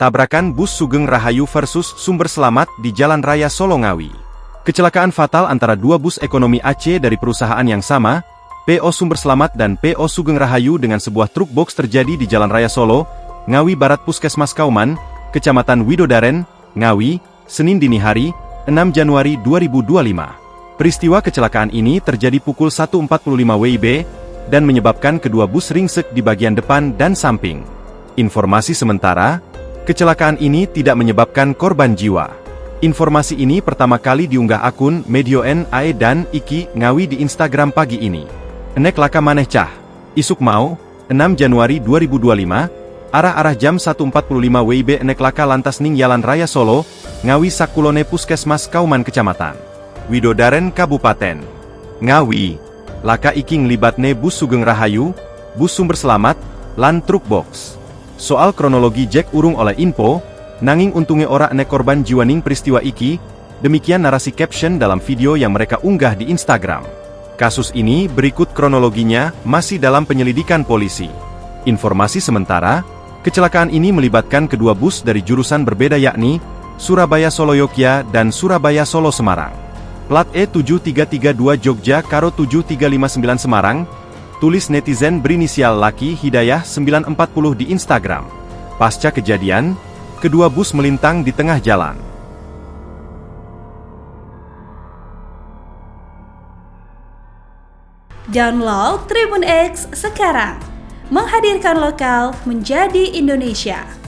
Tabrakan bus Sugeng Rahayu versus Sumber Selamat di Jalan Raya Solo Ngawi. Kecelakaan fatal antara dua bus ekonomi Aceh dari perusahaan yang sama, PO Sumber Selamat dan PO Sugeng Rahayu dengan sebuah truk box terjadi di Jalan Raya Solo, Ngawi Barat Puskesmas Kauman, Kecamatan Widodaren, Ngawi, Senin dini hari, 6 Januari 2025. Peristiwa kecelakaan ini terjadi pukul 1.45 WIB, dan menyebabkan kedua bus ringsek di bagian depan dan samping. Informasi sementara, kecelakaan ini tidak menyebabkan korban jiwa. Informasi ini pertama kali diunggah akun Medio NAE dan Iki Ngawi di Instagram pagi ini. Enek laka maneh cah. Isuk mau, 6 Januari 2025, arah-arah jam 1.45 WIB enek laka lantas ning Jalan Raya Solo, Ngawi Sakulone Puskesmas Kauman Kecamatan Widodaren Kabupaten Ngawi. Laka iki nglibatne bus Sugeng Rahayu, bus Sumber Selamat, lan truk box. Soal kronologi Jack urung oleh info, nanging untungnya ora enek korban jiwa ning peristiwa iki, demikian narasi caption dalam video yang mereka unggah di Instagram. Kasus ini berikut kronologinya masih dalam penyelidikan polisi. Informasi sementara, kecelakaan ini melibatkan kedua bus dari jurusan berbeda yakni Surabaya Solo Yogyakarta dan Surabaya Solo Semarang. Plat E7332 Jogja karo 7359 Semarang, tulis netizen berinisial Laki Hidayah 940 di Instagram. Pasca kejadian, kedua bus melintang di tengah jalan. Download Tribun X sekarang, menghadirkan lokal menjadi Indonesia.